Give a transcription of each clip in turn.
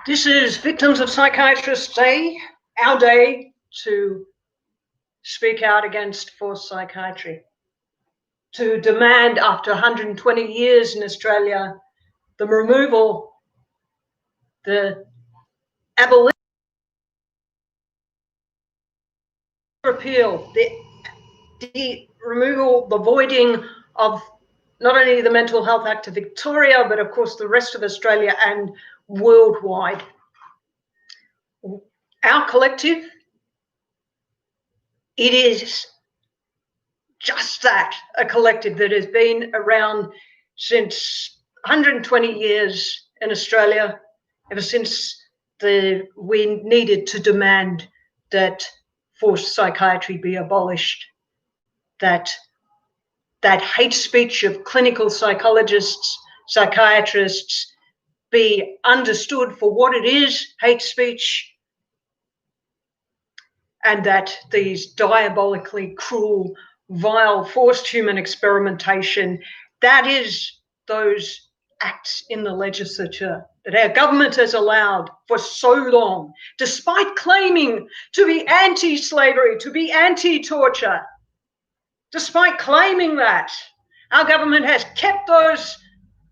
This is Victims of Psychiatrists Day, our day to speak out against forced psychiatry, to demand after 120 years in Australia the removal, the abolition, repeal, the removal, the voiding of not only the Mental Health Act of Victoria, but of course the rest of Australia and worldwide. Our collective, it is just that, a collective that has been around since 120 years in Australia, ever since we needed to demand that forced psychiatry be abolished, that hate speech of clinical psychologists, psychiatrists be understood for what it is, hate speech, and that these diabolically cruel, vile, forced human experimentation, that is those acts in the legislature that our government has allowed for so long, despite claiming to be anti-slavery, to be anti-torture. Despite claiming that, our government has kept those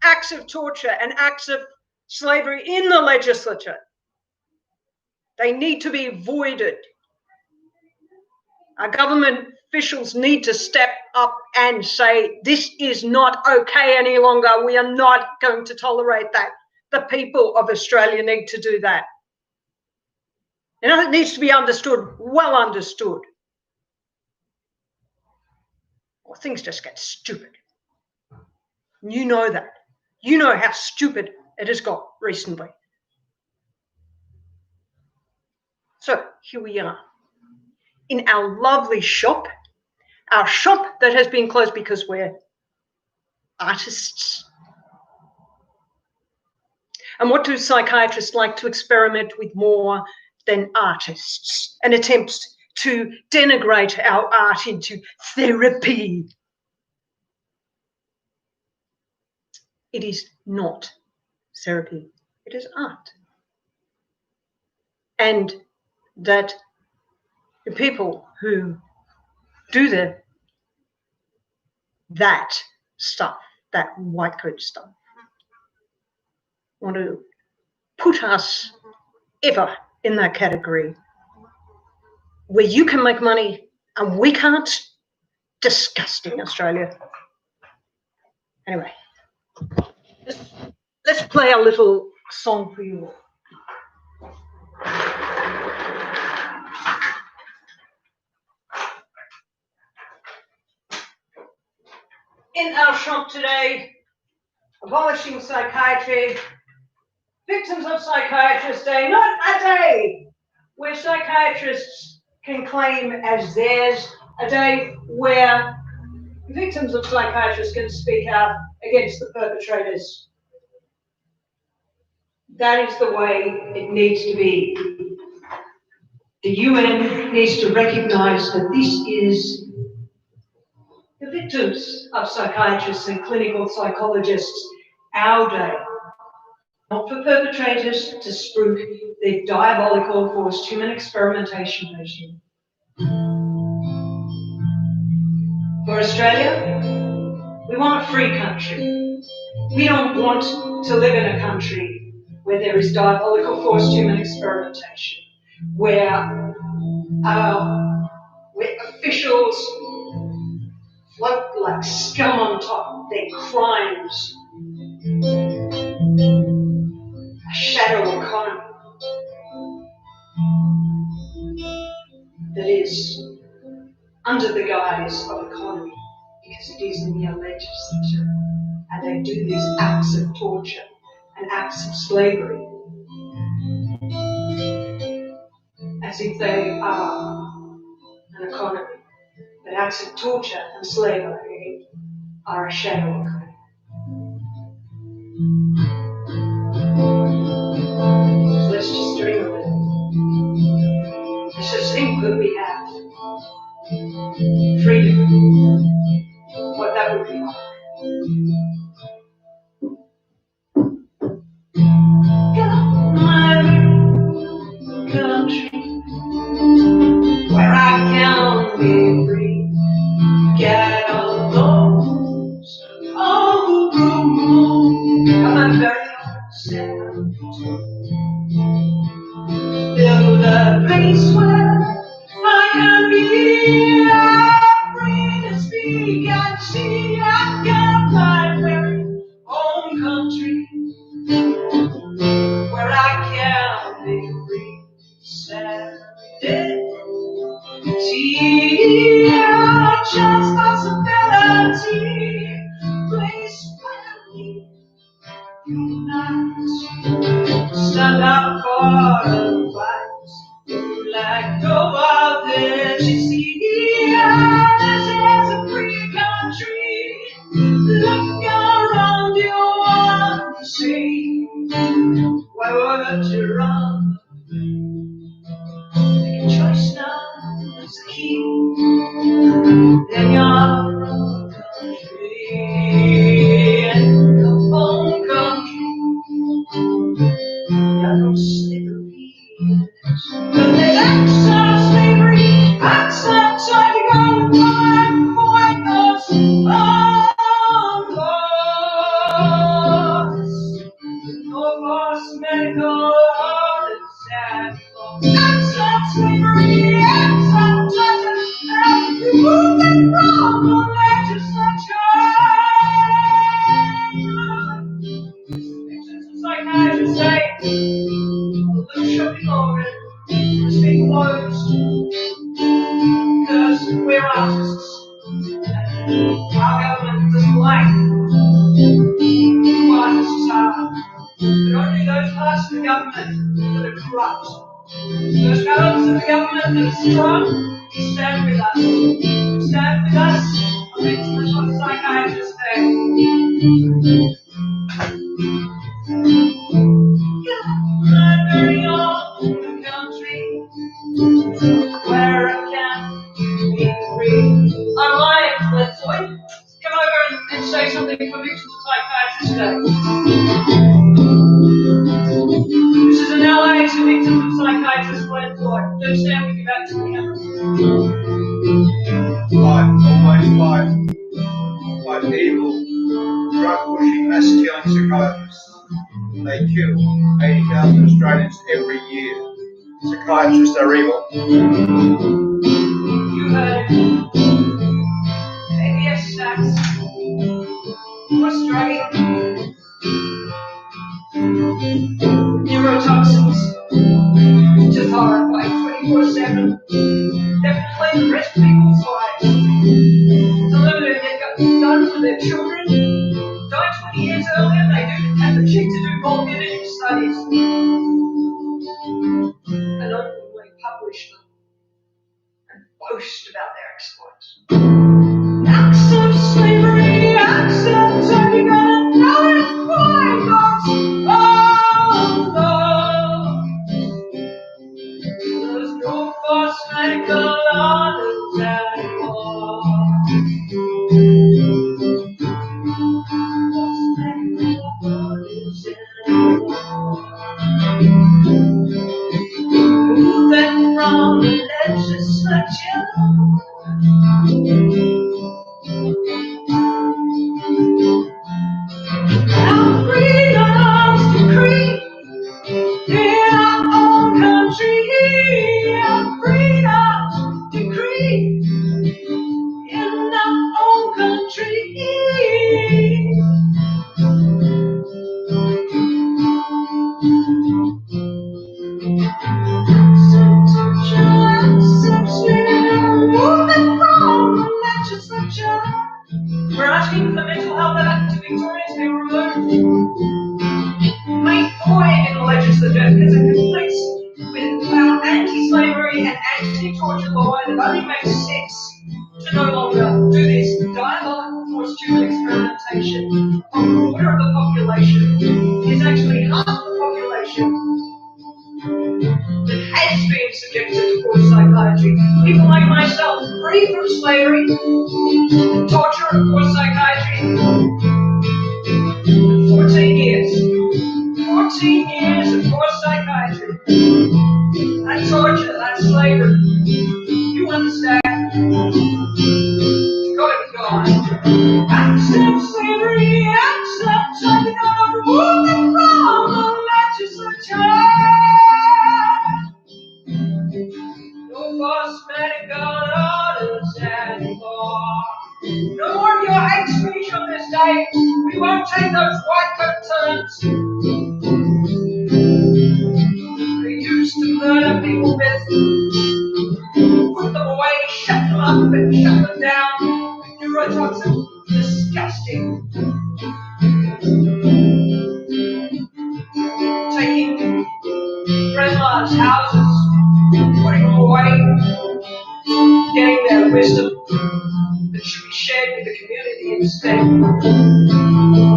acts of torture and acts of slavery in the legislature. They need to be voided. Our government officials need to step up and say, this is not okay any longer. We are not going to tolerate that. The people of Australia need to do that. And it needs to be understood, well understood. Or things just get stupid. You know that. You know how stupid it has got recently. So here we are in our lovely shop, our shop that has been closed because we're artists. And what do psychiatrists like to experiment with more than artists? An attempt to denigrate our art into therapy. It is not therapy, it is art. And that the people who do that stuff, that white coat stuff, want to put us ever in that category where you can make money and we can't. Disgusting, Australia. Anyway, let's play a little song for you all. In our shop today, abolishing psychiatry, Victims of Psychiatrists Day, not a day where psychiatrists can claim as theirs, a day where victims of psychiatrists can speak out against the perpetrators. That is the way it needs to be. The UN needs to recognise that this is the victims of psychiatrists and clinical psychologists, our day. Not for perpetrators to spruik their diabolical forced human experimentation regime. For Australia, we want a free country. We don't want to live in a country where there is diabolical forced human experimentation, where officials float like scum on top, their crimes, a shadow economy that is under the guise of economy because it is in the legislature, and they do these acts of torture and acts of slavery as if they are an economy. But acts of torture and slavery are a shadow economy. So let's just dream of it. Let's just think that we have freedom, what that would be like. Got my Stand up for the rights. Let go of this. You see, this is a free country. Look around you and see. Why would you run? Make a choice now is the key. In your own country, in your own country, you're no slavery. But they accept slavery, accept taking on the time for us unlost. No lost medical orders anymore. Accept slavery, accept torture, and remove it from the legislature. Psychiatrists say the shopping organ has been closed because we're artists. Our government doesn't like who artists are. But only those parts of the government that are corrupt. Those parts of the government that are strong, stand with us. Stand with us. I think that's what psychiatrists say. I'm very own country where I can be free. I'm Ryan Flintloy. Come over and say something for Victims of Psychiatrists Day. This is an LA to Victims of Psychiatrists Flintloy. Don't stand with your back to the camera. Five evil, drug-pushing, mass-killing psychiatrists. They kill 80,000 Australians every year. Psychiatrists are evil. You heard it. ABS stacks. Australia. Neurotoxins. Just horrifying 24/7. They're playing the rest of people's lives. Deluded, they've got done for their children. Died 20 years earlier, they do have the cheek to do more genetic studies. And openly publish them and boast about their exploits. Accept slavery, accept taking on another crime box. Oh no, there's no false medical orders anymore. False medical orders anymore. Moving from the legislature. Our freedom's decree in our own country. Our freedom's decree in our own country. Moving from the legislature. We're asking for the Mental Health Act to Victoria to be removed. Made void in the legislature because it conflicts with our anti-slavery and anti-torture law, and it only makes sense to no longer do this diabolical forced human experimentation on a quarter of the population. It's actually half the population that has been subjected to forced psychiatry. People like myself, free from slavery, torture and forced psychiatry. 14 years. 14 years of forced psychiatry. That's torture, that's slavery. You understand? It's got to be gone. Accept slavery, accept taking on moving from the legislature. No false medical orders anymore. No more of your hate speech on this day. We won't take those white coat turns. They used to murder people with, put them away, shut them up and shut them down. Neurotoxin, disgusting. the community instead,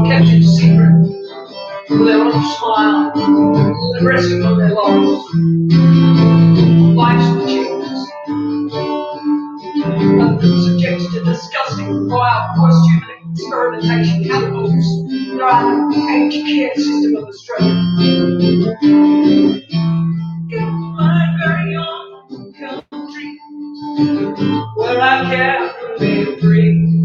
kept it secret, with their own smile, and resting on their laurels. Life's achievements, subjected to disgusting, vile, post-human experimentation capitals that are the aged care system of Australia. In my very own country, where I can be free,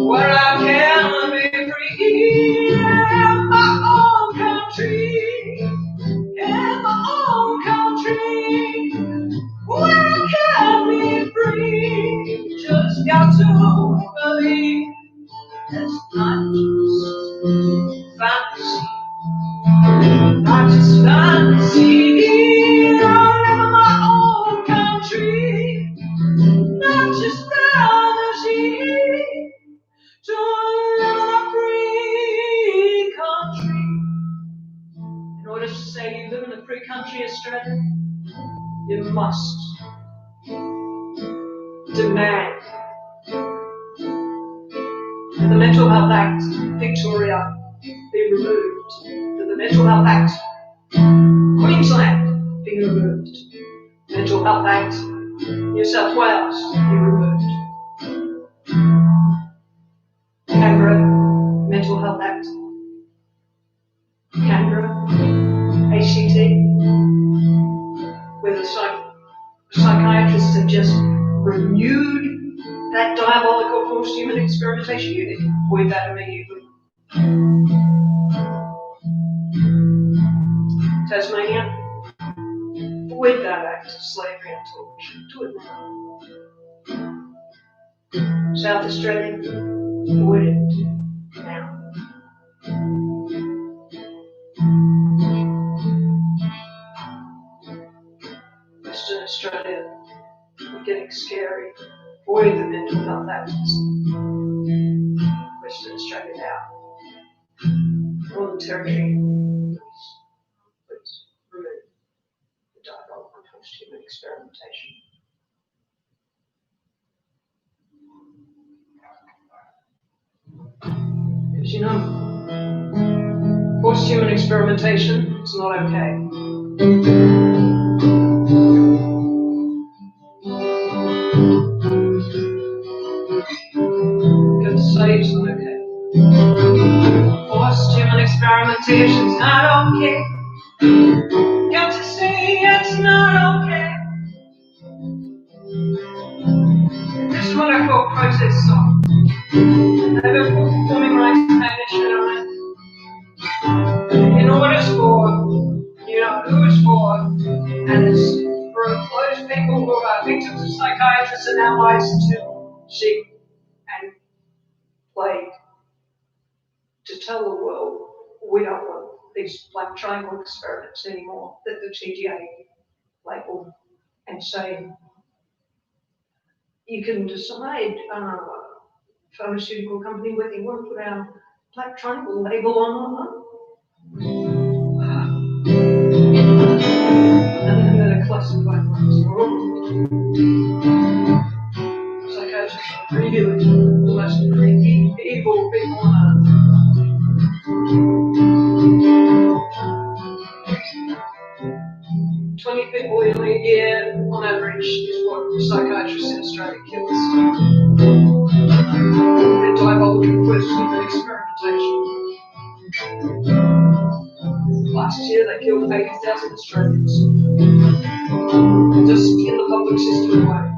where I can be free, in my own country, in my own country, where I can be free. Just got to believe it's not just fantasy, not just fantasy. I live in my own country, not just fantasy. To live in a free country. In order to say you live in a free country, Australia, you must demand that the Mental Health Act Victoria be removed, that the Mental Health Act Queensland be removed, Mental Health Act New South Wales be removed, Canberra Mental Health Act, Canberra ACT, where the psychiatrists have just renewed that diabolical forced human experimentation unit. Avoid that immediately. Tasmania, avoid that act of slavery and torture. Do it now. South Australia, avoid it now. Western Australia, we're getting scary. Avoid the Mental Health Act. Western Australia now. Northern Territory, please remove the diabolical post-human experimentation. Because you know, post-human experimentation is not okay. Good to say it's not okay. Forced human experimentation's not okay. Got to say it's not okay. This is what I call protest song. I have a performing rights foundation on it. In order for, you know, who it's for, and it's for those people who are victims of psychiatrists and allies to seek and play to tell the world we don't want these black triangle experiments anymore that the TGA label and say you can decide, pharmaceutical company, whether you want to put our black triangle label on or not. And then they're classified ones. Psychiatrists are really the most evil people on earth. 20 people in a year, on average, is what psychiatrists in Australia kills. They're diabolical questions and experimentation. Last year, they killed 80,000 Australians. Just in the public system way.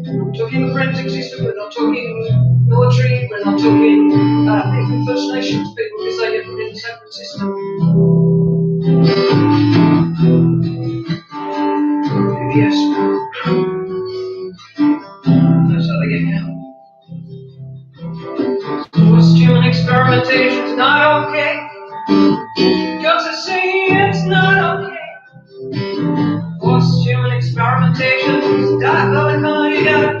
We're not talking the forensic system, we're not talking military, we're not talking even First Nations people because they get put in a separate system. Yes. That's how they get down. Forced human experimentation's not okay. Got to say it's not okay. Forced human experimentation is diabolical. You gotta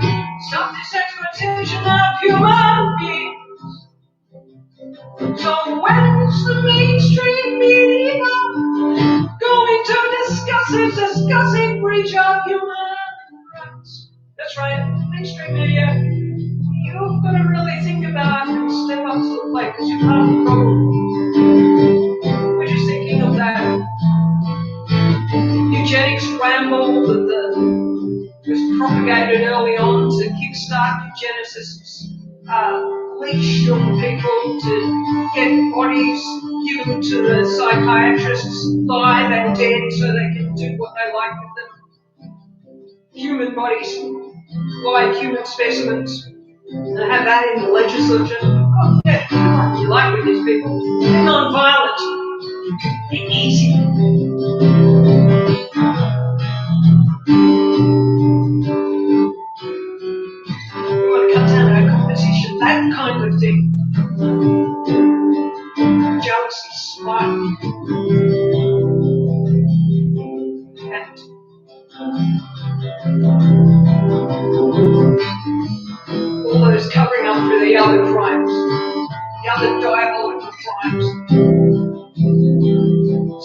stop this exploitation of human beings. So when's the mainstream media going to discussing breach of human rights? That's right, mainstream media. you've got to really think about and step up to the plate because you're part of the problem. We're just thinking of that eugenics ramble that was propagated early on to kickstart eugenicists, leash young people to get bodies given to the psychiatrists live and dead so they can do what they like with them. Human bodies, live human specimens, and have that in the legislature. Oh, yeah, you like with these people. They're non-violent. They're easy. We want to cut down our competition, that kind of thing. Jealousy, spite. And all those covering up for the other crimes, the other diabolical crimes,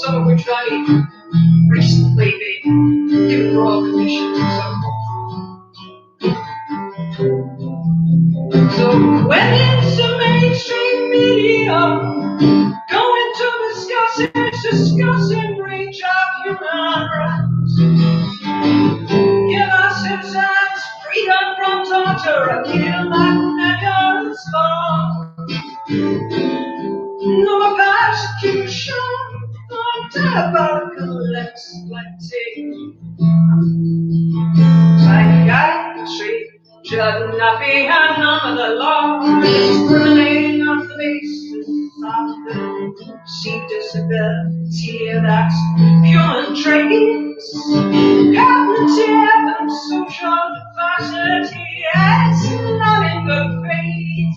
some of which have only recently been given royal commissions and so forth. So when it's the mainstream media going to discuss and reach our human rights, give our citizens freedom from torture, a kill that matters long. No persecution, no diabolical exploitation. Psychiatry should not be under the law, discriminating on the basis of the perceived disability that's human traits, cognitive and social diversity. It's not in good faith.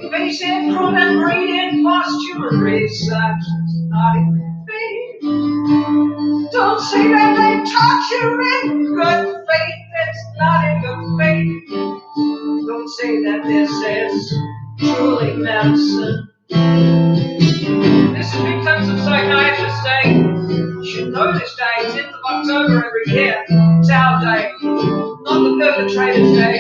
Invasive, crude and breeding post-human research is not in good faith. Don't say that they taught you in good faith. It's not in good faith. Don't say that this is truly medicine. This is Victims of Psychiatrists Day. You should know this day. 10th of October every year. It's our day, not the perpetrator's day.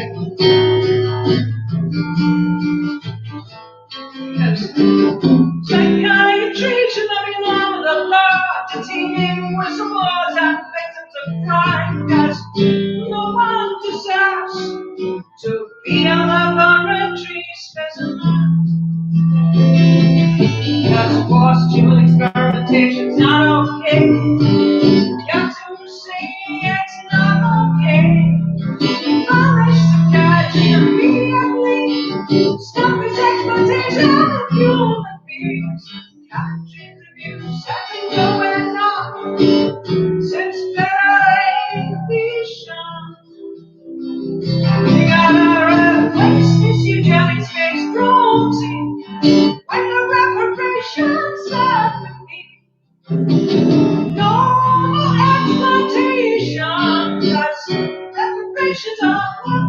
Psychiatry should not be under the law, detaining whistleblowers and victims of crime, because no one deserves to be a laboratory specimen. Because forced human experimentation's not okay. You have to say it's not okay. Abolish psychiatry immediately. Stop its exploitation of human beings. Psychiatry's abuse has been going on since prohibition. We gotta replace this eugenics-based cruelty when the reparations start with me. No more exploitation, 'cause reparations are what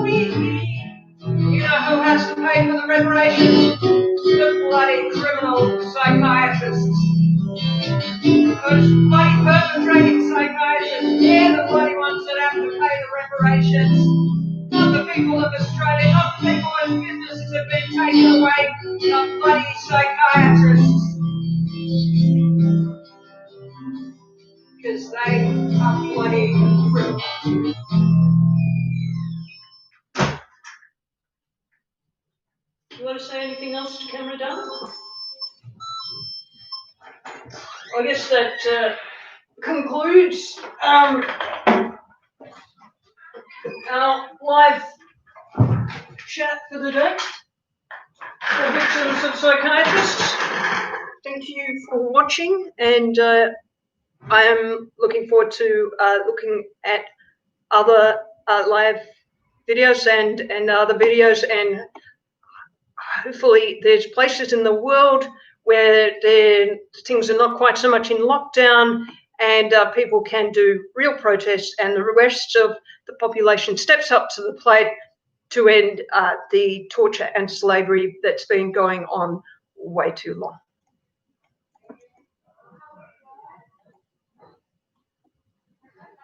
we need. You know who has to pay for the reparations? The bloody criminal psychiatrists. Those bloody perpetrating psychiatrists, they're the bloody ones that have to pay the reparations. Not the people of Australia, not the people whose businesses have been taken away, the bloody psychiatrists. Because they are bloody criminals. You want to say anything else to Camera Dunn? I guess that concludes our live chat for the day. For Victims of Psychiatrists. Thank you for watching, and I am looking forward to looking at other live videos and other videos, and hopefully there's places in the world where things are not quite so much in lockdown, and people can do real protests, and the rest of the population steps up to the plate to end the torture and slavery that's been going on way too long.